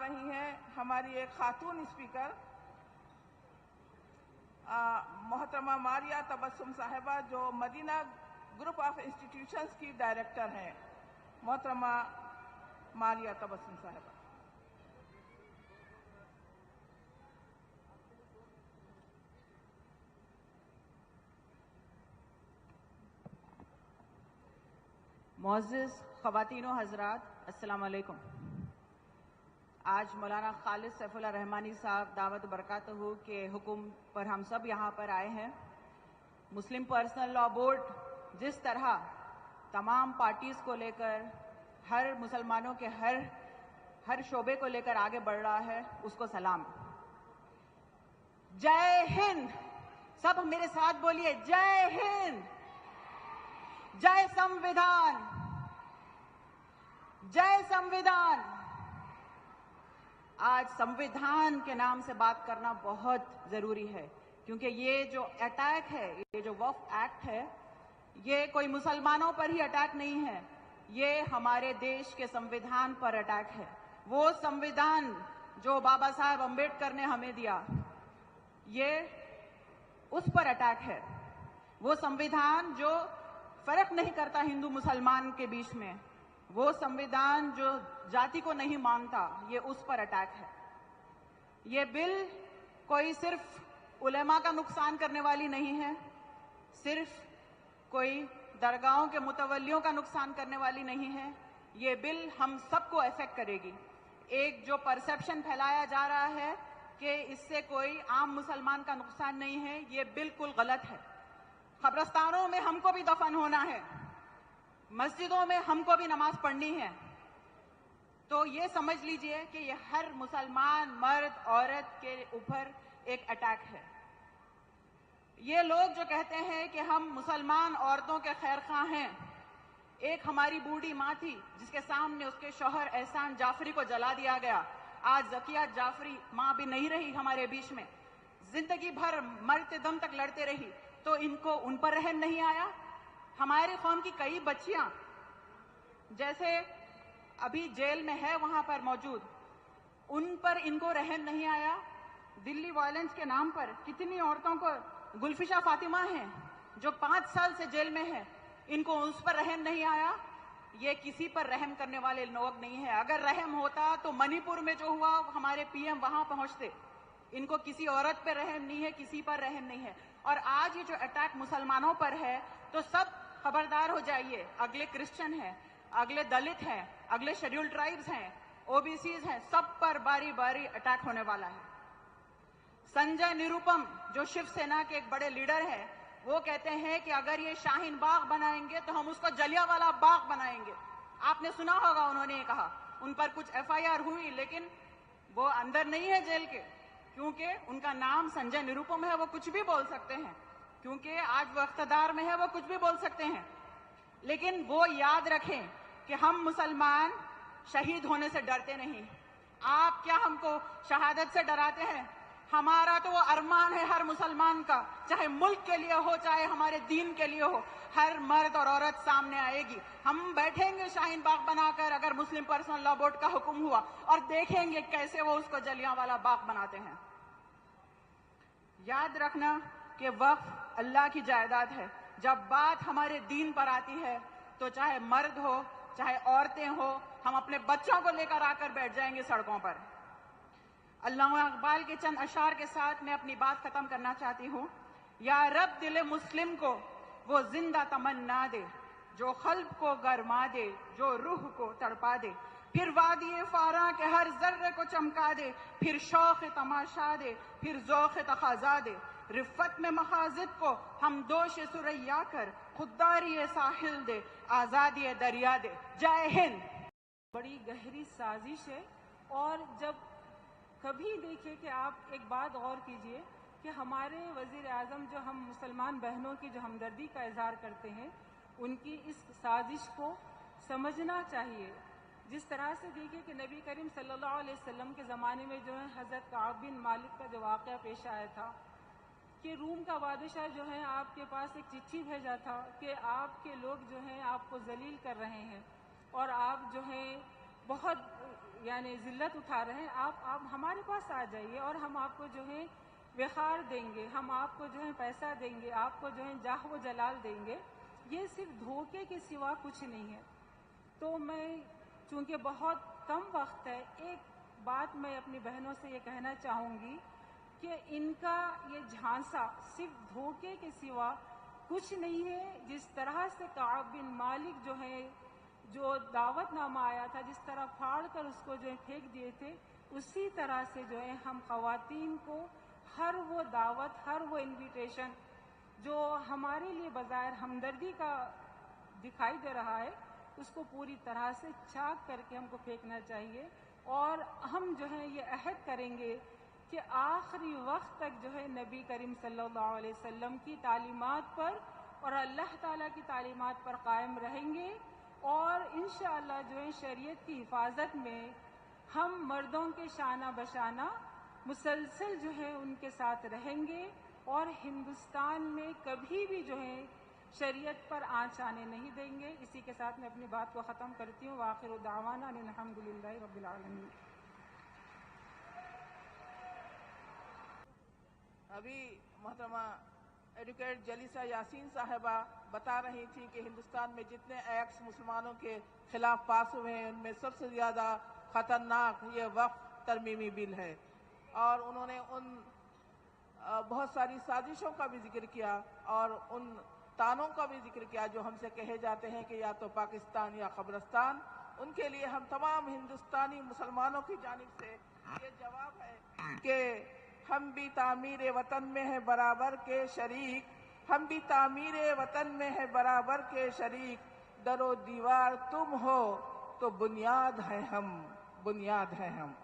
रही हैं हमारी एक खातून स्पीकर मोहतरमा मारिया तबस्सुम साहिबा, जो मदीना ग्रुप ऑफ इंस्टीट्यूशंस की डायरेक्टर हैं। मोहतरमा मारिया तबस्सुम साहिबा। मुअज़्ज़िज़ ख़वातीन व हज़रात, अस्सलाम वालेकुम। आज मौलाना खालिद सैफुल्लाह रहमानी साहब दावत बरकातहू के हुक्म पर हम सब यहाँ पर आए हैं। मुस्लिम पर्सनल लॉ बोर्ड जिस तरह तमाम पार्टीज़ को लेकर, हर मुसलमानों के हर शोबे को लेकर आगे बढ़ रहा है, उसको सलाम। जय हिंद। सब मेरे साथ बोलिए, जय हिंद, जय संविधान, जय संविधान। आज संविधान के नाम से बात करना बहुत जरूरी है, क्योंकि ये जो अटैक है, ये जो वक्फ एक्ट है, ये कोई मुसलमानों पर ही अटैक नहीं है, ये हमारे देश के संविधान पर अटैक है। वो संविधान जो बाबा साहब अम्बेडकर ने हमें दिया, ये उस पर अटैक है। वो संविधान जो फर्क नहीं करता हिंदू मुसलमान के बीच में, वो संविधान जो जाति को नहीं मानता, ये उस पर अटैक है। ये बिल कोई सिर्फ उलेमा का नुकसान करने वाली नहीं है, सिर्फ कोई दरगाहों के मुतवल्लियों का नुकसान करने वाली नहीं है। ये बिल हम सबको अफेक्ट करेगी। एक जो परसेप्शन फैलाया जा रहा है कि इससे कोई आम मुसलमान का नुकसान नहीं है, ये बिल्कुल गलत है। कब्रिस्तानों में हमको भी दफन होना है, मस्जिदों में हमको भी नमाज पढ़नी है। तो ये समझ लीजिए कि ये हर मुसलमान मर्द औरत के ऊपर एक अटैक है। ये लोग जो कहते हैं कि हम मुसलमान औरतों के खैरख्वाह हैं, एक हमारी बूढ़ी माँ थी जिसके सामने उसके शौहर एहसान जाफरी को जला दिया गया। आज ज़किया जाफरी माँ भी नहीं रही हमारे बीच में, जिंदगी भर मरते दम तक लड़ते रही, तो इनको उन पर रहम नहीं आया। हमारे कौम की कई बच्चियां जैसे अभी जेल में है वहां पर मौजूद, उन पर इनको रहम नहीं आया। दिल्ली वायलेंस के नाम पर कितनी औरतों को, गुलफिशा फातिमा हैं जो 5 साल से जेल में है, इनको उस पर रहम नहीं आया। ये किसी पर रहम करने वाले लोग नहीं है। अगर रहम होता तो मणिपुर में जो हुआ, हमारे पीएम वहां पहुंचते। इनको किसी औरत पर रहम नहीं है, किसी पर रहम नहीं है। और आज ये जो अटैक मुसलमानों पर है, तो सब खबरदार हो जाइए। अगले क्रिश्चियन हैं, अगले दलित हैं, अगले शेड्यूल ट्राइब्स हैं, ओबीसीज हैं, सब पर बारी बारी अटैक होने वाला है। संजय निरुपम जो शिवसेना के एक बड़े लीडर हैं, वो कहते हैं कि अगर ये शाहीन बाग बनाएंगे तो हम उसको जलियांवाला बाग बनाएंगे। आपने सुना होगा, उन्होंने कहा। उन पर कुछ एफआईआर हुई, लेकिन वो अंदर नहीं है जेल के, क्योंकि उनका नाम संजय निरुपम है। वो कुछ भी बोल सकते हैं, क्योंकि आज वो इख्तिदार में है, वो कुछ भी बोल सकते हैं। लेकिन वो याद रखें कि हम मुसलमान शहीद होने से डरते नहीं। आप क्या हमको शहादत से डराते हैं? हमारा तो वो अरमान है हर मुसलमान का, चाहे मुल्क के लिए हो, चाहे हमारे दीन के लिए हो, हर मर्द और औरत सामने आएगी। हम बैठेंगे शाहीन बाग बनाकर, अगर मुस्लिम पर्सनल लॉ बोर्ड का हुक्म हुआ, और देखेंगे कैसे वो उसको जलियांवाला बाग बनाते हैं। याद रखना कि वक्फ अल्लाह की जायदाद है। जब बात हमारे दीन पर आती है, तो चाहे मर्द हो, चाहे औरतें हो, हम अपने बच्चों को लेकर आकर बैठ जाएंगे सड़कों पर। अल्लामा इकबाल के चंद अशार के साथ मैं अपनी बात खत्म करना चाहती हूँ। या रब दिल मुस्लिम को वो जिंदा तमन्ना दे, जो क़ल्ब को गरमा दे, जो रूह को तड़पा दे, फिर वादी फारा के हर जर्रे को चमका दे, फिर शौक तमाशा दे, फिर ज़ौक़ तक़ाज़ा दे, रिफ़त में मखाज़िद को हम दोष सुरैया कर, खुददारी साहिल दे, आज़ादी दरिया दे। जय हिंद। बड़ी गहरी साजिश है। और जब कभी देखिए कि आप एक बात और कीजिए कि हमारे वज़ीर आज़म जो हम मुसलमान बहनों की जो हमदर्दी का इजहार करते हैं, उनकी इस साजिश को समझना चाहिए। जिस तरह से देखिए कि नबी करीम सल्लल्लाहु अलैहि वसल्लम के ज़माने में जो है हज़रत काब बिन मालिक का जो वाक़या पेश आया था कि रूम का बादशाह जो है आपके पास एक चिट्ठी भेजा था कि आपके लोग जो हैं आपको जलील कर रहे हैं और आप जो हैं बहुत यानी जिल्लत उठा रहे हैं, आप हमारे पास आ जाइए और हम आपको जो है विखार देंगे, हम आपको जो है पैसा देंगे, आपको जो है जाह व जलाल देंगे। ये सिर्फ धोखे के सिवा कुछ नहीं है। तो मैं चूँकि बहुत कम वक्त है, एक बात मैं अपनी बहनों से ये कहना चाहूँगी कि इनका ये झांसा सिर्फ धोखे के सिवा कुछ नहीं है। जिस तरह से काब बिन मालिक जो है, जो दावतनामा आया था, जिस तरह फाड़ कर उसको जो है फेंक दिए थे, उसी तरह से जो है हम ख़वातीन को हर वो दावत, हर वो इन्विटेशन जो हमारे लिए बज़ाहिर हमदर्दी का दिखाई दे रहा है, उसको पूरी तरह से चाक करके हमको फेंकना चाहिए। और हम जो है ये अहद करेंगे कि आखिरी वक्त तक जो है नबी करीम सल्लल्लाहु अलैहि वसल्लम की तालीमात पर और अल्लाह ताला की तालीमात पर कायम रहेंगे। और इंशाअल्लाह जो है शरीयत की हिफाजत में हम मर्दों के शाना बशाना मुसलसल जो है उनके साथ रहेंगे और हिंदुस्तान में कभी भी जो है शरीयत पर आँच आने नहीं देंगे। इसी के साथ मैं अपनी बात को ख़त्म करती हूँ। वाखिरु दावाना अनिल हम्दुलिल्लाहि रब्बिल आलमीन। अभी मोहतरमा एडवोकेट जलीसा यासीन साहिबा बता रही थी कि हिंदुस्तान में जितने एक्ट्स मुसलमानों के खिलाफ पास हुए हैं, उनमें सबसे ज़्यादा ख़तरनाक ये वक्फ तरमीमी बिल है। और उन्होंने उन बहुत सारी साजिशों का भी जिक्र किया और उन तानों का भी जिक्र किया जो हमसे कहे जाते हैं कि या तो पाकिस्तान या क़ब्रिस्तान। उनके लिए हम तमाम हिंदुस्तानी मुसलमानों की जानिब से ये जवाब है कि हम भी तामीर वतन में है बराबर के शरीक, हम भी तामीर वतन में है बराबर के शरीक। दरो दीवार तुम हो तो बुनियाद है हम, बुनियाद है हम।